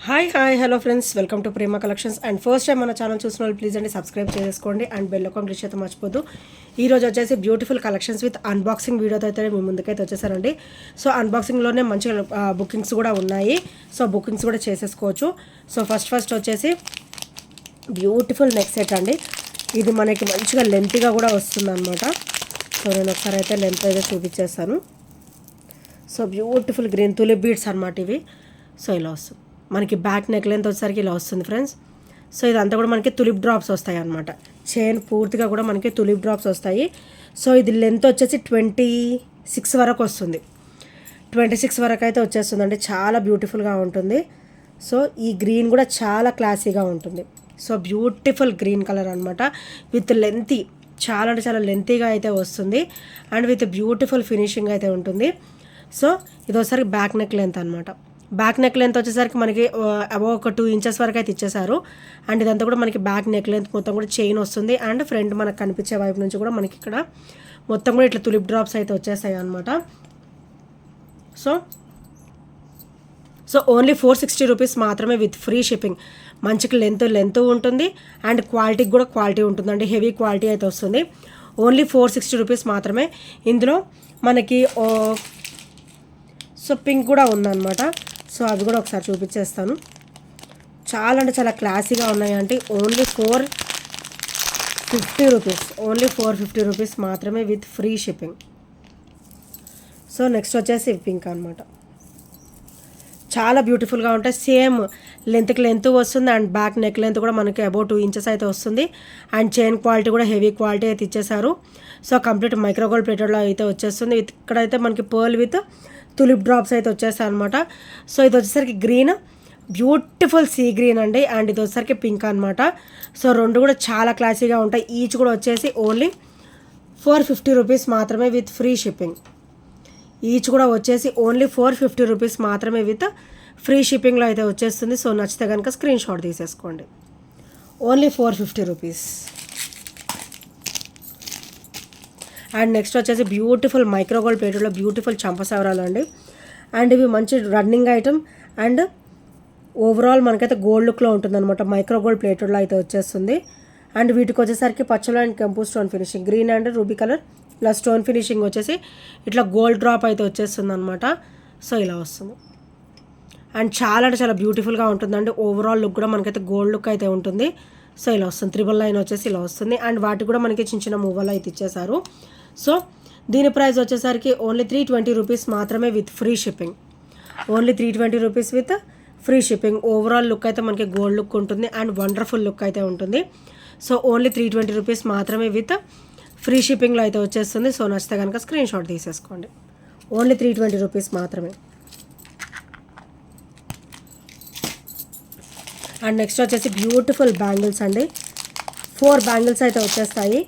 Hi hello friends, welcome to Prema collections. And first time మన channel చూసిన వాళ్ళు please అండి సబ్స్క్రైబ్ చేసుకోండి అండ్ బెల్ ఐకాన్ క్లిక్ చేయడం మర్చిపోద్దు. ఈ రోజు వచ్చేసి బ్యూటిఫుల్ కలెక్షన్స్ విత్ అన్బాక్సింగ్ వీడియోతో అయితే మీ ముందుకైతే వచ్చేసారండి. సో అన్బాక్సింగ్లోనే మంచిగా బుకింగ్స్ కూడా ఉన్నాయి. సో బుకింగ్స్ కూడా చేసేసుకోవచ్చు. సో ఫస్ట్ వచ్చేసి బ్యూటిఫుల్ నెక్ సెట్ అండి. ఇది మనకి మంచిగా లెంత్గా కూడా వస్తుంది అనమాట. సో నేను ఒకసారి అయితే లెంత్ అయితే చూపించేస్తాను. So beautiful green tulip beads అనమాట ఇవి. సో ఇలా వస్తుంది మనకి బ్యాక్ నెక్ లెంత్ వచ్చేసరికి ఇలా వస్తుంది ఫ్రెండ్స్. సో ఇదంతా కూడా మనకి తులిప్ డ్రాప్స్ వస్తాయి అనమాట. చైన్ పూర్తిగా కూడా మనకి తులిప్ డ్రాప్స్ వస్తాయి. సో ఇది లెంత్ వచ్చేసి 26 వరకు వస్తుంది. 26 వరకు అయితే వచ్చేస్తుందండి. చాలా బ్యూటిఫుల్గా ఉంటుంది. సో ఈ గ్రీన్ కూడా చాలా క్లాసీగా ఉంటుంది. సో బ్యూటిఫుల్ గ్రీన్ కలర్ అనమాట. విత్ లెంతీ, చాలా అంటే చాలా లెంతీగా అయితే వస్తుంది. అండ్ విత్ బ్యూటిఫుల్ ఫినిషింగ్ అయితే ఉంటుంది. సో ఇది ఒకసారి బ్యాక్ నెక్ లెంత్ అనమాట. బ్యాక్ నెక్ లెంత్ వచ్చేసరికి మనకి అబౌవ్ ఒక 2 ఇంచెస్ వరకు అయితే ఇచ్చేసారు. అండ్ ఇదంతా కూడా మనకి బ్యాక్ నెక్ లెంత్ మొత్తం కూడా చైన్ వస్తుంది. అండ్ ఫ్రంట్ మనకు కనిపించే వైపు నుంచి కూడా మనకి ఇక్కడ మొత్తం కూడా ఇట్లా తులిప్ డ్రాప్స్ అయితే వచ్చేస్తాయి అనమాట. సో ఓన్లీ 460 రూపీస్ మాత్రమే విత్ ఫ్రీ షిప్పింగ్. మంచికి లెంత్ ఉంటుంది. అండ్ క్వాలిటీకి కూడా క్వాలిటీ ఉంటుందండి. హెవీ క్వాలిటీ అయితే వస్తుంది. ఓన్లీ 460 రూపీస్ మాత్రమే. ఇందులో మనకి సో పింక్ కూడా ఉందన్నమాట. సో అవి కూడా ఒకసారి చూపించేస్తాను. చాలా అంటే చాలా క్లాసీగా ఉన్నాయంటే ఓన్లీ 450 రూపీస్. ఓన్లీ 450 రూపీస్ మాత్రమే with free shipping. So next వచ్చేసి పింక్ అనమాట. చాలా బ్యూటిఫుల్గా ఉంటాయి. సేమ్ లెంత్కి లెంత్ వస్తుంది. అండ్ బ్యాక్ నెక్ లెంత్ కూడా మనకి అబౌవ్ 2 ఇంచెస్ అయితే వస్తుంది. అండ్ చైన్ క్వాలిటీ కూడా హెవీ క్వాలిటీ అయితే ఇచ్చేసారు. సో కంప్లీట్ మైక్రోగోల్డ్ ప్లేటెడ్లో అయితే వచ్చేస్తుంది. ఇక్కడైతే మనకి పర్ల్ విత్ తులిప్ డ్రాప్స్ అయితే వచ్చేస్తాయి అనమాట. సో ఇది వచ్చేసరికి గ్రీన్, బ్యూటిఫుల్ సీ గ్రీన్ అండి. అండ్ ఇది వచ్చేసరికి పింక్ అనమాట. సో రెండు కూడా చాలా క్లాసీగా ఉంటాయి. ఈచ్ కూడా వచ్చేసి ఓన్లీ 450 రూపీస్ మాత్రమే విత్ ఫ్రీ షిప్పింగ్. ఈచ్ కూడా వచ్చేసి ఓన్లీ 450 రూపీస్ మాత్రమే విత్ ఫ్రీ షిప్పింగ్లో అయితే వచ్చేస్తుంది. సో నచ్చితే కనుక స్క్రీన్ షాట్ తీసేసుకోండి. Only 450 rupees. అండ్ నెక్స్ట్ వచ్చేసి బ్యూటిఫుల్ మైక్రోగోల్డ్ ప్లేటెడ్లో బ్యూటిఫుల్ చంపసవరాలు అండి. అండ్ ఇవి మంచి రన్నింగ్ ఐటమ్. అండ్ ఓవరాల్ మనకైతే గోల్డ్ లుక్లో ఉంటుంది అనమాట. మైక్రోగోల్డ్ ప్లేటెడ్లో అయితే వచ్చేస్తుంది. అండ్ వీటికి వచ్చేసరికి పచ్చలో అండ్ కెంపు stone finishing, green and ruby colour ఇలా స్టోన్ ఫినిషింగ్ వచ్చేసి ఇట్లా గోల్డ్ డ్రాప్ అయితే వచ్చేస్తుంది అనమాట. సో ఇలా వస్తుంది. అండ్ చాలా అంటే చాలా బ్యూటిఫుల్గా ఉంటుందండి. ఓవరాల్ లుక్ కూడా మనకైతే గోల్డ్ లుక్ అయితే ఉంటుంది. సో ఇలా వస్తుంది. 999 వచ్చేసి ఇలా వస్తుంది. అండ్ వాటికి కూడా మనకి చిన్న చిన్న మూవలు అయితే ఇచ్చేసారు. సో దీని ప్రైస్ వచ్చేసరికి ఓన్లీ 320 రూపీస్ మాత్రమే with free shipping. Only 320 rupees with free shipping. Overall look అయితే మనకి గోల్డ్ లుక్ ఉంటుంది. అండ్ వండర్ఫుల్ లుక్ అయితే ఉంటుంది. సో ఓన్లీ 320 రూపీస్ మాత్రమే విత్ ఫ్రీ షిప్పింగ్లో అయితే వచ్చేస్తుంది. సో నచ్చితే కనుక స్క్రీన్ షాట్ తీసేసుకోండి. ఓన్లీ 320 రూపీస్ మాత్రమే. అండ్ నెక్స్ట్ వచ్చేసి బ్యూటిఫుల్ బ్యాంగిల్స్ అండి. 4 బ్యాంగిల్స్ అయితే వచ్చేస్తాయి.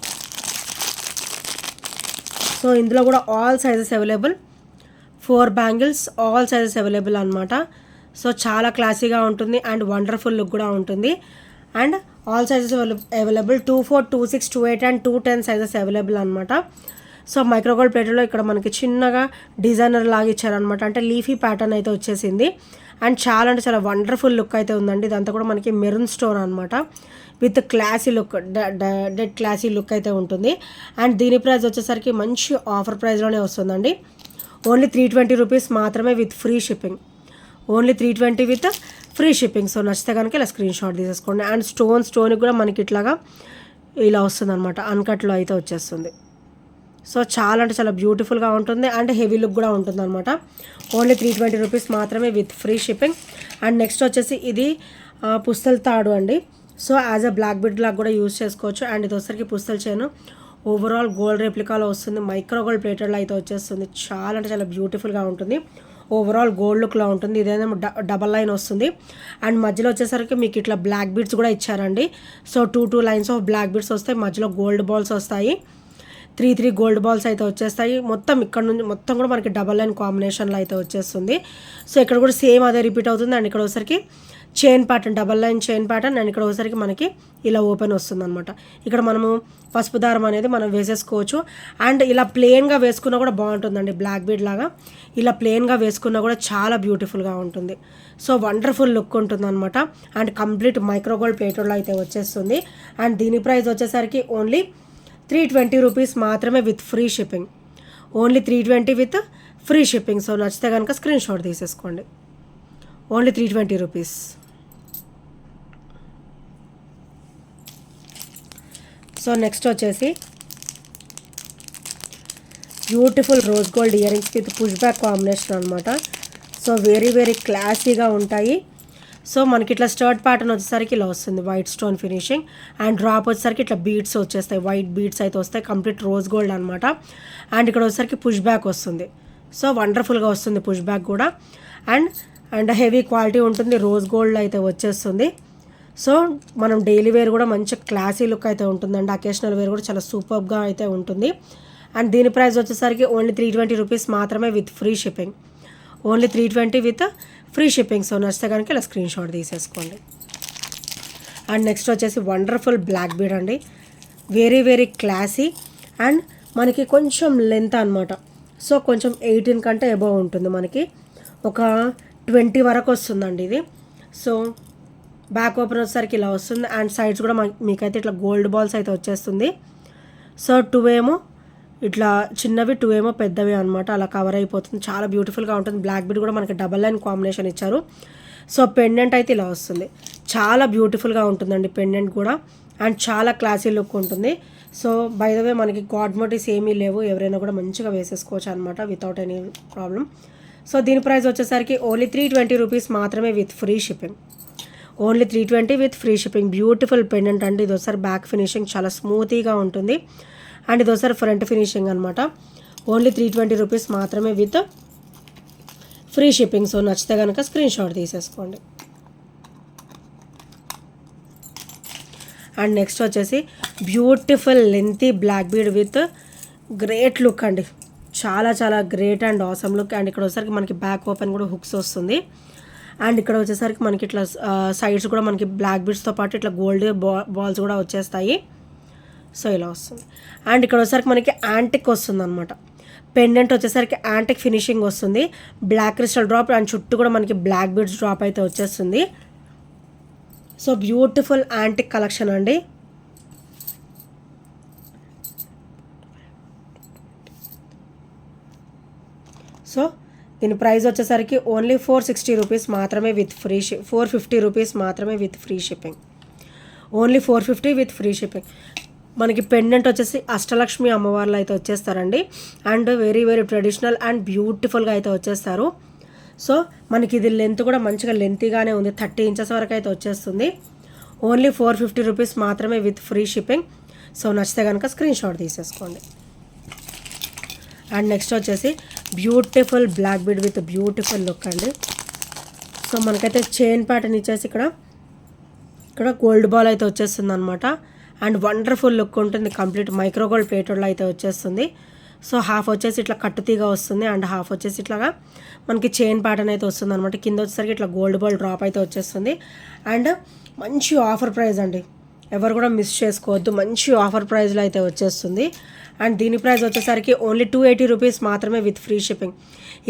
సో ఇందులో కూడా all sizes available. 4 bangles all sizes available అనమాట. సో చాలా క్లాసీగా ఉంటుంది. అండ్ వండర్ఫుల్ లుక్ కూడా ఉంటుంది. And all sizes available. 24, 26, 28 and 210 sizes available అనమాట. సో మైక్రోగోల్డ్ ప్లేటెడ్లో ఇక్కడ మనకి చిన్నగా డిజైనర్ లాగా ఇచ్చారనమాట. అంటే లీఫీ ప్యాటర్న్ అయితే వచ్చేసింది. అండ్ చాలా అంటే చాలా వండర్ఫుల్ లుక్ అయితే ఉందండి. ఇదంతా కూడా మనకి మెరూన్ స్టోన్ అనమాట. With classy look, dead classy look అయితే ఉంటుంది. అండ్ దీని ప్రైస్ వచ్చేసరికి మంచి ఆఫర్ ప్రైస్లోనే వస్తుందండి. ఓన్లీ 320 రూపీస్ మాత్రమే with free shipping. Only 320 with free shipping. So నచ్చితే కనుక ఇలా స్క్రీన్ షాట్ తీసేసుకోండి. అండ్ స్టోన్కి కూడా మనకి ఇట్లాగా ఇలా వస్తుంది అనమాట. అన్కట్లో అయితే వచ్చేస్తుంది. సో చాలా అంటే చాలా బ్యూటిఫుల్గా ఉంటుంది. అండ్ హెవీ లుక్ కూడా ఉంటుంది అనమాట. ఓన్లీ 320 రూపీస్ మాత్రమే with free shipping. And next వచ్చేసి ఇది పుస్తల తాడు అండి. So as a black bead లాగా కూడా యూజ్ చేసుకోవచ్చు. అండ్ ఇది వచ్చరికి పుస్తల చైన్ ఓవరాల్ గోల్డ్ రెప్లికాలో వస్తుంది. మైక్రోగోల్డ్ ప్లేటెడ్లో అయితే వచ్చేస్తుంది. చాలా అంటే చాలా బ్యూటిఫుల్గా ఉంటుంది. ఓవరాల్ గోల్డ్ లుక్లో ఉంటుంది. ఇదేమో డబల్ లైన్ వస్తుంది. అండ్ మధ్యలో వచ్చేసరికి మీకు ఇట్లా బ్లాక్ బీడ్స్ కూడా ఇచ్చారండి. So 2 lines of black beads వస్తాయి. మధ్యలో గోల్డ్ బాల్స్ వస్తాయి. 3 గోల్డ్ బాల్స్ అయితే వచ్చేస్తాయి. మొత్తం ఇక్కడ నుంచి మొత్తం కూడా మనకి డబల్ లైన్ కాంబినేషన్లో అయితే వచ్చేస్తుంది. సో ఇక్కడ కూడా సేమ్ అదే రిపీట్ అవుతుంది. అండ్ ఇక్కడ ఒకసారికి chain pattern, double line chain pattern. And ఇక్కడ ఒకసారికి మనకి ఇలా ఓపెన్ వస్తుంది అనమాట. ఇక్కడ మనము పసుపు దారం అనేది మనం వేసేసుకోవచ్చు. అండ్ ఇలా ప్లెయిన్గా వేసుకున్నా కూడా బాగుంటుందండి, బ్లాక్ బీడ్ లాగా ఇలా ప్లెయిన్గా వేసుకున్నా కూడా చాలా బ్యూటిఫుల్గా ఉంటుంది. సో వండర్ఫుల్ లుక్ ఉంటుంది అనమాట. అండ్ కంప్లీట్ మైక్రోగోల్డ్ ప్లేటర్లో అయితే వచ్చేస్తుంది. అండ్ దీని ప్రైస్ వచ్చేసరికి ఓన్లీ 320 రూపీస్ మాత్రమే with free shipping. Only 320 with free shipping. So నచ్చితే కనుక స్క్రీన్ షాట్ తీసేసుకోండి. Only 320 rupees. సో నెక్స్ట్ వచ్చేసి beautiful rose gold ear rings with push back combination అనమాట. సో వెరీ క్లాసీగా ఉంటాయి. సో మనకి ఇట్లా స్టర్ట్ ప్యాటర్న్ వచ్చేసరికి ఇలా వస్తుంది, white stone finishing. And drop వచ్చేసరికి ఇట్లా బీడ్స్ వచ్చేస్తాయి, వైట్ బీడ్స్ అయితే వస్తాయి, కంప్లీట్ రోజ్ గోల్డ్ అనమాట. అండ్ ఇక్కడ వచ్చేసరికి పుష్ బ్యాక్ వస్తుంది. సో వండర్ఫుల్గా వస్తుంది పుష్ బ్యాక్ కూడా. అండ్ హెవీ క్వాలిటీ ఉంటుంది, రోజ్ గోల్డ్ అయితే వచ్చేస్తుంది. సో మనం డైలీ వేర్ కూడా మంచి క్లాసీ లుక్ అయితే ఉంటుందండి. అకేషనల్ వేర్ కూడా చాలా సూపర్గా అయితే ఉంటుంది. అండ్ దీని ప్రైస్ వచ్చేసరికి ఓన్లీ 320 రూపీస్ మాత్రమే with free shipping. Only 320 with free shipping. So నచ్చితే కనుక ఇలా స్క్రీన్ షాట్ తీసేసుకోండి. అండ్ నెక్స్ట్ వచ్చేసి వండర్ఫుల్ బ్లాక్ బీడ్ అండి, వెరీ క్లాసీ. అండ్ మనకి కొంచెం లెంత్ అనమాట. సో కొంచెం 18 కంటే అబవ్ ఉంటుంది, మనకి ఒక 20 వరకు వస్తుందండి ఇది. సో బ్యాక్ ఓపెన్ వచ్చేసరికి ఇలా వస్తుంది. అండ్ సైడ్స్ కూడా మీకైతే ఇట్లా గోల్డ్ బాల్స్ అయితే వచ్చేస్తుంది. సో 2 ఏమో ఇట్లా చిన్నవి, 2 ఏమో పెద్దవి అనమాట. అలా కవర్ అయిపోతుంది, చాలా బ్యూటిఫుల్గా ఉంటుంది. బ్లాక్ బీడ్ కూడా మనకి డబల్ లైన్ కాంబినేషన్ ఇచ్చారు. సో పెండెంట్ అయితే ఇలా వస్తుంది, చాలా బ్యూటిఫుల్గా ఉంటుందండి పెండెంట్ కూడా. అండ్ చాలా క్లాసీ లుక్ ఉంటుంది. సో బై ద వే మనకి గాడ్ మోటివ్స్ ఏమీ లేవు, ఎవరైనా కూడా మంచిగా వేసేసుకోవచ్చు అనమాట వితౌట్ ఎనీ ప్రాబ్లం. సో దీని ప్రైస్ వచ్చేసరికి ఓన్లీ 320 రూపీస్ మాత్రమే with free shipping. Only 320 with free shipping. Beautiful pendant అండి. ఇది ఒకసారి బ్యాక్ ఫినిషింగ్ చాలా స్మూతీగా ఉంటుంది. అండ్ ఇది ఒకసారి ఫ్రంట్ ఫినిషింగ్ అనమాట. ఓన్లీ 320 రూపీస్ మాత్రమే విత్ ఫ్రీ షిప్పింగ్. సో నచ్చితే కనుక స్క్రీన్ షాట్ తీసేసుకోండి. అండ్ నెక్స్ట్ వచ్చేసి beautiful lengthy black bead with great look అండి, చాలా great and awesome look. And ఇక్కడ వచ్చేసరికి మనకి బ్యాక్ ఓపెన్ కూడా హుక్స్ వస్తుంది. అండ్ ఇక్కడ వచ్చేసరికి మనకి ఇట్లా సైడ్స్ కూడా మనకి బ్లాక్ బీడ్స్తో పాటు ఇట్లా గోల్డ్ బాల్స్ కూడా వచ్చేస్తాయి. సో ఇలా వస్తుంది. అండ్ ఇక్కడ వచ్చేసరికి మనకి యాంటిక్ వస్తుంది అనమాట. పెండెంట్ వచ్చేసరికి యాంటిక్ ఫినిషింగ్ వస్తుంది, బ్లాక్ క్రిస్టల్ డ్రాప్. అండ్ చుట్టూ కూడా మనకి బ్లాక్ బీడ్స్ డ్రాప్ అయితే వచ్చేస్తుంది. సో బ్యూటిఫుల్ యాంటిక్ కలెక్షన్ అండి. సో దీని ప్రైస్ వచ్చేసరికి ఓన్లీ 460 రూపీస్ మాత్రమే విత్ ఫ్రీ 450 రూపీస్ మాత్రమే with free shipping. Only 450 with free shipping. మనకి పెండెంట్ వచ్చేసి అష్టలక్ష్మి అమ్మవార్లు అయితే వచ్చేస్తారండి. అండ్ వెరీ ట్రెడిషనల్ అండ్ బ్యూటిఫుల్గా అయితే వచ్చేస్తారు. సో మనకి ఇది లెంత్ కూడా మంచిగా లెంతీగానే ఉంది, 30 ఇంచెస్ వరకు అయితే వచ్చేస్తుంది. ఓన్లీ 450 రూపీస్ మాత్రమే విత్ ఫ్రీ షిప్పింగ్. సో నచ్చితే కనుక స్క్రీన్ షాట్ తీసేసుకోండి. అండ్ నెక్స్ట్ వచ్చేసి beautiful black bead with beautiful look అండి. సో మనకైతే చైన్ ప్యాటర్న్ ఇచ్చేసి ఇక్కడ గోల్డ్ బాల్ అయితే వచ్చేస్తుంది అనమాట. అండ్ వండర్ఫుల్ లుక్ ఉంటుంది, కంప్లీట్ మైక్రోగోల్డ్ ప్లేటెడ్లో అయితే వచ్చేస్తుంది. సో హాఫ్ వచ్చేసి ఇట్లా కట్టుతీగా వస్తుంది, అండ్ హాఫ్ వచ్చేసి ఇట్లాగా మనకి చైన్ ప్యాటర్న్ అయితే వస్తుంది అనమాట. కింద వచ్చేసరికి ఇట్లా గోల్డ్ బాల్ డ్రాప్ అయితే వచ్చేస్తుంది. అండ్ మంచి ఆఫర్ ప్రైస్ అండి, ఎవరు కూడా మిస్ చేసుకోవద్దు, మంచి ఆఫర్ ప్రైస్లో అయితే వచ్చేస్తుంది. అండ్ దీని ప్రైస్ వచ్చేసరికి ఓన్లీ 280 రూపీస్ మాత్రమే విత్ ఫ్రీ షిప్పింగ్.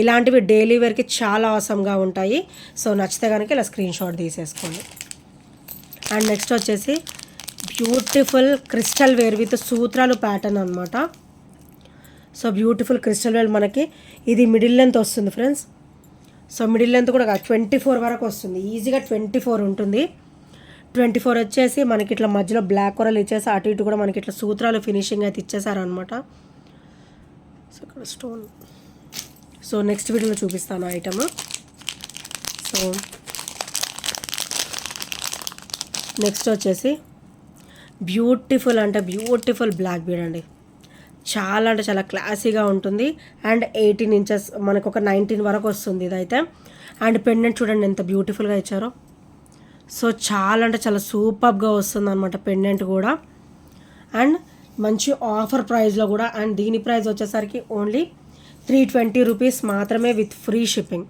ఇలాంటివి డైలీ వేర్కి చాలా అవసరంగా ఉంటాయి. సో నచ్చితే కనుక ఇలా స్క్రీన్ షాట్ తీసేసుకోండి. అండ్ నెక్స్ట్ వచ్చేసి బ్యూటిఫుల్ క్రిస్టల్ వేర్ విత్ సూత్రాలు ప్యాటర్న్ అనమాట. సో బ్యూటిఫుల్ క్రిస్టల్ వేర్ మనకి ఇది మిడిల్ లెంత్ వస్తుంది ఫ్రెండ్స్. సో మిడిల్ లెంత్ కూడా 24 వరకు వస్తుంది, ఈజీగా 24 ఉంటుంది. 24 వచ్చేసి మనకి ఇట్లా మధ్యలో బ్లాక్ కొరలు ఇచ్చేసి అటు ఇటు కూడా మనకి ఇట్లా సూత్రాలు ఫినిషింగ్ అయితే ఇచ్చేసారనమాట. సో ఇక్కడ స్టోన్. సో నెక్స్ట్ వీడియోలో చూపిస్తాను ఐటమ్. సో నెక్స్ట్ వచ్చేసి బ్యూటిఫుల్ అంటే బ్యూటిఫుల్ బ్లాక్ బీడ్ అండి, చాలా అంటే చాలా క్లాసీగా ఉంటుంది. అండ్ 18 ఇంచెస్ మనకు ఒక 19 వరకు వస్తుంది ఇదైతే. అండ్ పెండెంట్ చూడండి ఎంత బ్యూటిఫుల్గా ఇచ్చారో. సో చాలా అంటే చాలా సూపర్గా వస్తుంది అనమాట పెండెంట్ కూడా. అండ్ మంచి ఆఫర్ ప్రైస్లో కూడా. అండ్ దీని ప్రైస్ వచ్చేసరికి ఓన్లీ 320 రూపీస్ మాత్రమే with free shipping.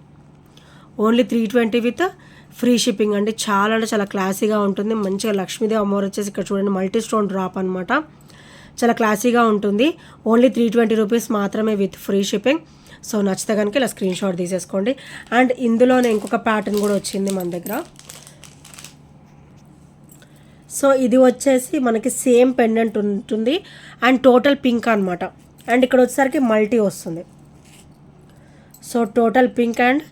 Only 320 with free shipping అండి. చాలా అంటే చాలా క్లాసీగా ఉంటుంది. మంచిగా లక్ష్మీదేవి అమ్మవారు వచ్చేసి ఇక్కడ చూడండి మల్టీ స్టోన్ డ్రాప్ అనమాట. చాలా క్లాసీగా ఉంటుంది. ఓన్లీ 320 రూపీస్ మాత్రమే విత్ ఫ్రీ షిప్పింగ్. సో నచ్చితే కనుక ఇలా స్క్రీన్ షాట్ తీసేసుకోండి. అండ్ ఇందులోనే ఇంకొక ప్యాటర్న్ కూడా వచ్చింది మన దగ్గర. సో ఇది వచ్చేసి మనకి సేమ్ పెండెంట్ ఉంటుంది అండ్ టోటల్ పింక్ అనమాట. అండ్ ఇక్కడ వచ్చేసరికి మల్టీ వస్తుంది. సో టోటల్ పింక్ అండ్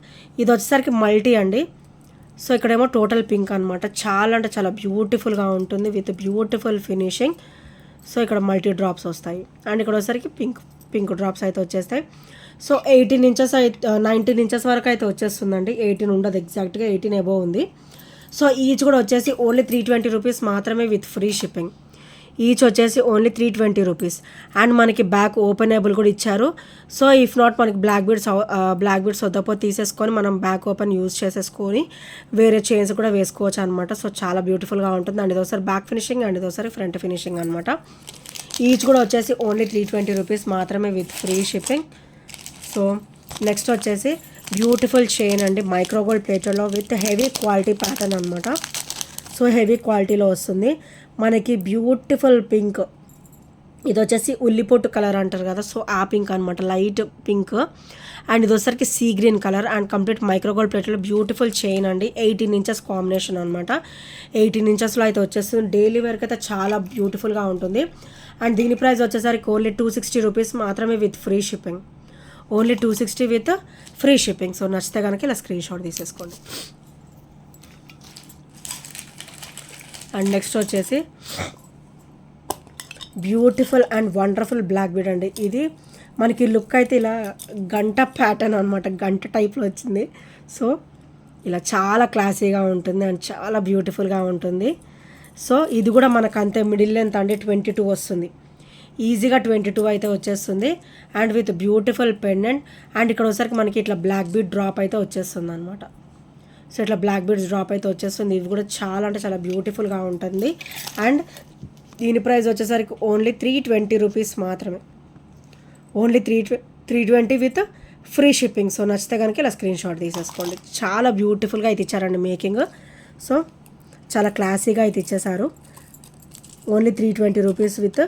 ఇది వచ్చేసరికి మల్టీ అండి. సో ఇక్కడేమో టోటల్ పింక్ అనమాట. చాలా అంటే చాలా బ్యూటిఫుల్గా ఉంటుంది విత్ బ్యూటిఫుల్ ఫినిషింగ్. సో ఇక్కడ మల్టీ డ్రాప్స్ వస్తాయి అండ్ ఇక్కడ వచ్చేసరికి పింక్ డ్రాప్స్ అయితే వచ్చేస్తాయి. సో 18 ఇంచెస్ అయితే 19 ఇంచెస్ వరకు అయితే వచ్చేస్తుందండి. 18 ఉండదు, ఎగ్జాక్ట్గా 18 ఎబో ఉంది. సో ఈచ్ కూడా వచ్చేసి ఓన్లీ 320 రూపీస్ మాత్రమే విత్ ఫ్రీ షిప్పింగ్. ఈచ్ వచ్చేసి ఓన్లీ 320 రూపీస్. అండ్ మనకి బ్యాక్ ఓపెనబుల్ కూడా ఇచ్చారు. సో ఇఫ్ నాట్ మనకి బ్లాక్ బీడ్స్ వద్దపోతే తీసేసుకొని మనం బ్యాక్ ఓపెన్ యూజ్ చేసేసుకొని వేరే చైన్స్ కూడా వేసుకోవచ్చు అనమాట. సో చాలా బ్యూటిఫుల్గా ఉంటుంది. అండ్ ఇదోసారి బ్యాక్ ఫినిషింగ్ అండ్ ఇదోసారి ఫ్రంట్ ఫినిషింగ్ అనమాట. ఈచ్ కూడా వచ్చేసి ఓన్లీ 320 రూపీస్ మాత్రమే with free shipping. So next వచ్చేసి బ్యూటిఫుల్ చైన్ అండి, మైక్రోగోల్డ్ ప్లేటర్లో విత్ హెవీ క్వాలిటీ ప్యాటర్న్ అనమాట. సో హెవీ క్వాలిటీలో వస్తుంది మనకి. బ్యూటిఫుల్ పింక్, ఇది వచ్చేసి ఉల్లిపొట్టు కలర్ అంటారు కదా, సో ఆ పింక్ అనమాట, లైట్ పింక్. అండ్ ఇది వచ్చేసరికి sea green colour and complete micro gold ప్లేటర్లో బ్యూటిఫుల్ చైన్ అండి. 18 ఇంచెస్ కాంబినేషన్ అనమాట. 18 ఇంచెస్లో అయితే వచ్చేస్తుంది. డైలీ వేర్కి అయితే చాలా బ్యూటిఫుల్గా ఉంటుంది. అండ్ దీని ప్రైస్ వచ్చేసరికి ఓన్లీ 260 రూపీస్ మాత్రమే with free shipping. Only 260 with free shipping. So నచ్చితే కనుక ఇలా స్క్రీన్ షాట్ తీసేసుకోండి. అండ్ నెక్స్ట్ వచ్చేసి beautiful and wonderful black bead అండి. ఇది మనకి లుక్ అయితే ఇలా గంట ప్యాటర్న్ అనమాట, గంట టైప్లో వచ్చింది. సో ఇలా చాలా క్లాసీగా ఉంటుంది అండ్ చాలా బ్యూటిఫుల్గా ఉంటుంది. సో ఇది కూడా మనకు అంతే మిడిల్ లెంత్ అండి 22 వస్తుంది. ఈజీగా 22 అయితే వచ్చేస్తుంది. And with beautiful pendant. And ఇక్కడ వచ్చేసరికి మనకి ఇట్లా బ్లాక్ బీడ్ డ్రాప్ అయితే వచ్చేస్తుంది అనమాట. సో ఇట్లా బ్లాక్ బీడ్స్ డ్రాప్ అయితే వచ్చేస్తుంది. ఇవి కూడా చాలా అంటే చాలా బ్యూటిఫుల్గా ఉంటుంది. అండ్ దీని ప్రైస్ వచ్చేసరికి ఓన్లీ 320 రూపీస్ మాత్రమే. Only 320 with free shipping. So నచ్చితే కనుక ఇలా స్క్రీన్ షాట్ తీసేసుకోండి. చాలా బ్యూటిఫుల్గా అయితే ఇచ్చారండి మేకింగ్. సో చాలా క్లాసీగా అయితే ఇచ్చేసారు. Only 320 rupees with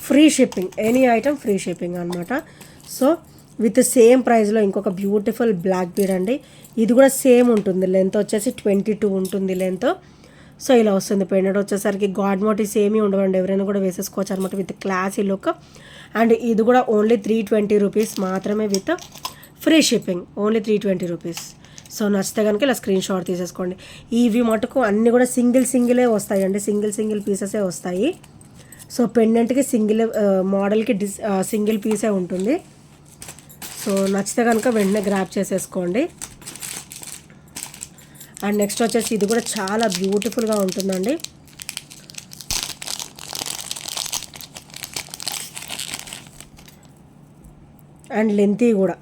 free shipping. Any item free shipping అనమాట. సో విత్ సేమ్ ప్రైస్లో ఇంకొక బ్యూటిఫుల్ బ్లాక్ బీడ్ అండి. ఇది కూడా సేమ్ ఉంటుంది. లెంత్ వచ్చేసి 22 ఉంటుంది లెంత్. సో ఇలా వస్తుంది. పెండెంట్ వచ్చేసరికి గాడ్ మోటివ్స్ ఏమీ ఉండవండి, ఎవరైనా కూడా వేసేసుకోవచ్చు అనమాట విత్ క్లాసీ లుక్. అండ్ ఇది కూడా ఓన్లీ 320 రూపీస్ మాత్రమే with free shipping. Only 320 rupees. So నచ్చితే కనుక ఇలా స్క్రీన్ షాట్ తీసేసుకోండి. ఇవి మటుకు అన్నీ కూడా సింగిలే వస్తాయండి, సింగిల్ పీసెసే వస్తాయి. సో పెండెంట్కి మోడల్కి సింగిల్ పీసే ఉంటుంది. సో నచ్చితే కనుక వెంటనే గ్రాప్ చేసేసుకోండి. అండ్ నెక్స్ట్ వచ్చేసి ఇది కూడా చాలా బ్యూటిఫుల్గా ఉంటుందండి. అండ్ లెంతీ కూడా.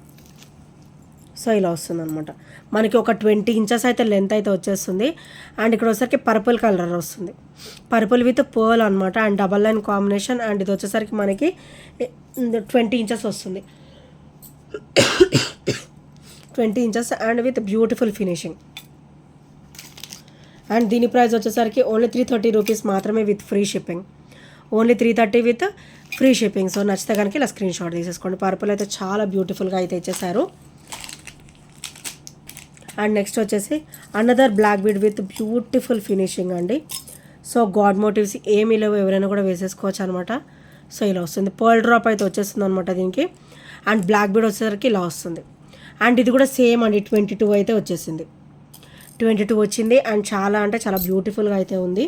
సో ఇలా వస్తుంది అనమాట. మనకి ఒక 20 ఇంచెస్ అయితే లెంత్ అయితే వచ్చేస్తుంది. అండ్ ఇక్కడ వచ్చేసరికి పర్పుల్ కలర్ వస్తుంది, పర్పుల్ విత్ పర్ల్ అనమాట. And double line combination. And ఇది వచ్చేసరికి మనకి 20 ఇంచెస్ వస్తుంది. 20 inches and with beautiful finishing. And దీని ప్రైస్ వచ్చేసరికి ఓన్లీ 330 రూపీస్ మాత్రమే with free shipping. Only 330 with free shipping. So నచ్చితే కనుక ఇలా స్క్రీన్ షాట్ తీసేసుకోండి. పర్పుల్ అయితే చాలా బ్యూటిఫుల్గా అయితే ఇచ్చేసారు. అండ్ నెక్స్ట్ వచ్చేసి another black bead with beautiful finishing అండి. సో గాడ్ మోటివ్స్ ఏమీ లేవు, ఎవరైనా కూడా వేసేసుకోవచ్చు అనమాట. సో ఇలా వస్తుంది. పర్ల్ డ్రాప్ అయితే వచ్చేస్తుంది అనమాట దీనికి. అండ్ బ్లాక్ బీడ్ వచ్చేసరికి ఇలా వస్తుంది. అండ్ ఇది కూడా సేమ్ అండి 22 అయితే వచ్చేసింది. 22 వచ్చింది. అండ్ చాలా అంటే చాలా బ్యూటిఫుల్గా అయితే ఉంది.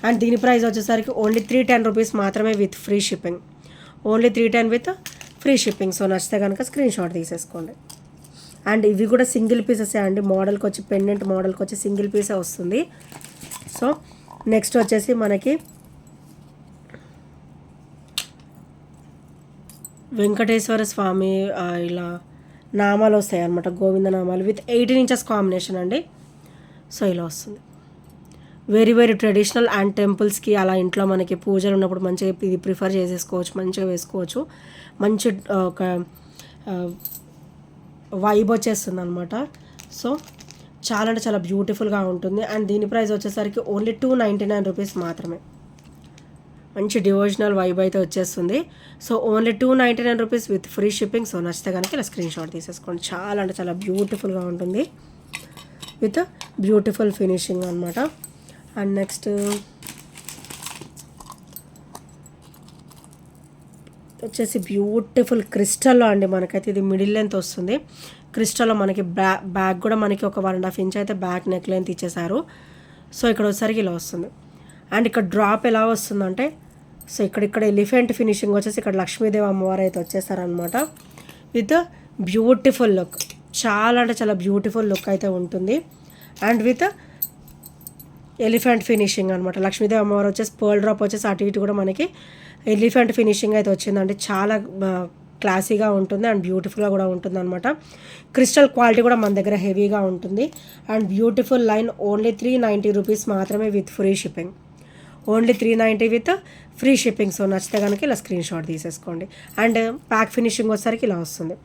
అండ్ దీని ప్రైస్ వచ్చేసరికి ఓన్లీ 310 రూపీస్ మాత్రమే with free shipping. Only 310 with free shipping. So నచ్చితే కనుక స్క్రీన్ షాట్ తీసేసుకోండి. అండ్ ఇవి కూడా సింగిల్ పీసెసే అండి. మోడల్కి వచ్చి పెండెంట్ మోడల్కి వచ్చి సింగిల్ పీసే వస్తుంది. సో నెక్స్ట్ వచ్చేసి మనకి వెంకటేశ్వర స్వామి ఇలా నామాలు వస్తాయి అనమాట, గోవింద నామాలు విత్ 18 ఇంచెస్ కాంబినేషన్ అండి. సో ఇలా వస్తుంది. వెరీ వెరీ ట్రెడిషనల్ అండ్ టెంపుల్స్కి అలా ఇంట్లో మనకి పూజలు ఉన్నప్పుడు మంచిగా ఇది ప్రిఫర్ చేసేసుకోవచ్చు, మంచిగా వేసుకోవచ్చు. మంచి ఒక వైబ్ వచ్చేస్తుంది అనమాట. సో చాలా అంటే చాలా బ్యూటిఫుల్గా ఉంటుంది. అండ్ దీని ప్రైస్ వచ్చేసరికి ఓన్లీ 299 రూపీస్ మాత్రమే. మంచి డివోషనల్ వైబ్ అయితే వచ్చేస్తుంది. So only 299 rupees with free shipping. So నచ్చితే కనుక ఇలా స్క్రీన్ షాట్ తీసేసుకోండి. చాలా అంటే చాలా బ్యూటిఫుల్గా ఉంటుంది విత్ బ్యూటిఫుల్ ఫినిషింగ్ అనమాట. అండ్ నెక్స్ట్ వచ్చేసి బ్యూటిఫుల్ క్రిస్టల్లో అండి. మనకైతే ఇది మిడిల్ లెంత్ వస్తుంది. క్రిస్టల్లో మనకి బ్యాక్ కూడా మనకి ఒక 1.5 ఇంచ్ అయితే బ్యాక్ నెక్ లెంత్ ఇచ్చేసారు. సో ఇక్కడ వచ్చేసరికి ఇలా వస్తుంది. అండ్ ఇక్కడ డ్రాప్ ఎలా వస్తుందంటే, సో ఇక్కడ ఎలిఫెంట్ ఫినిషింగ్ వచ్చేసి ఇక్కడ లక్ష్మీదేవి అమ్మవారు అయితే వచ్చేసారనమాట విత్ బ్యూటిఫుల్ లుక్. చాలా అంటే చాలా బ్యూటిఫుల్ లుక్ అయితే ఉంటుంది. అండ్ విత్ ఎలిఫెంట్ ఫినిషింగ్ అనమాట. లక్ష్మీదేవి అమ్మవారు వచ్చేసి పర్ల్ డ్రాప్ వచ్చేసి అటు ఇటు కూడా మనకి ఎలిఫెంట్ ఫినిషింగ్ అయితే వచ్చిందండి. చాలా క్లాసీగా ఉంటుంది అండ్ బ్యూటిఫుల్గా కూడా ఉంటుంది అనమాట. క్రిస్టల్ క్వాలిటీ కూడా మన దగ్గర హెవీగా ఉంటుంది. And beautiful line only 390 rupees మాత్రమే with free shipping. Only 390 with free shipping. So నచ్చితే కనుక ఇలా స్క్రీన్ షాట్ తీసేసుకోండి. అండ్ ప్యాక్ ఫినిషింగ్ వచ్చేసరికి ఇలా వస్తుంది.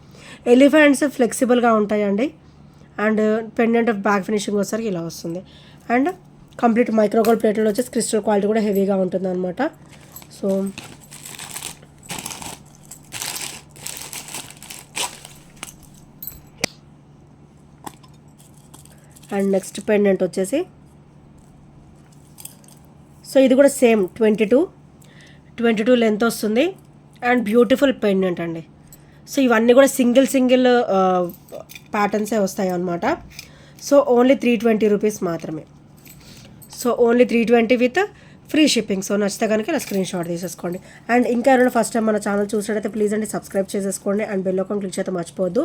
ఎలిఫెంట్స్ ఫ్లెక్సిబుల్గా ఉంటాయండి. అండ్ పెండెంట్ బ్యాక్ ఫినిషింగ్ వచ్చేసరికి ఇలా వస్తుంది. అండ్ కంప్లీట్ మైక్రోగోల్డ్ ప్లేట్లో వచ్చేసి క్రిస్టల్ క్వాలిటీ కూడా హెవీగా ఉంటుంది అనమాట. సో అండ్ నెక్స్ట్ పెండెంట్ వచ్చేసి, సో ఇది కూడా సేమ్ 22 లెంత్ వస్తుంది. అండ్ బ్యూటిఫుల్ పెండెంట్ అండి. సో ఇవన్నీ కూడా సింగిల్ ప్యాటర్న్సే వస్తాయి అన్నమాట. సో ఓన్లీ 320 రూపీస్ మాత్రమే. So only 320 with free shipping. So నచ్చితే కనుక ఇలా స్క్రీన్ షాట్ తీసేసుకోండి. అండ్ ఇంకా ఎవరైనా ఫస్ట్ టైం మన ఛానల్ చూసినట్టయితే ప్లీజ్ అండి సబ్స్క్రైబ్ చేసేసుకోండి. అండ్ బెల్ ఐకాన్ క్లిక్ చేస్తే మర్చిపోవద్దు.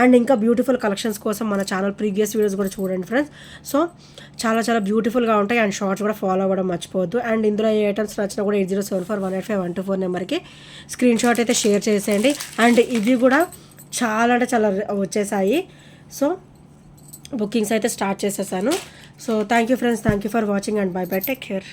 అండ్ ఇంకా బ్యూటిఫుల్ కలెక్షన్స్ కోసం మన ఛానల్ ప్రీవియస్ వీడియోస్ కూడా చూడండి ఫ్రెండ్స్. సో చాలా చాలా బ్యూటిఫుల్గా ఉంటాయి. అండ్ షార్ట్స్ కూడా ఫాలో అవ్వడం మర్చిపోవద్దు. అండ్ ఇందులో ఏ ఐటమ్స్ నచ్చినా కూడా 8074185124 నెంబర్కి స్క్రీన్ షాట్ అయితే షేర్ చేసేయండి. అండ్ ఇవి కూడా చాలా అంటే చాలా వచ్చేసాయి. సో బుకింగ్స్ అయితే స్టార్ట్ చేసేసాను. So thank you friends, thank you for watching and by by, take care.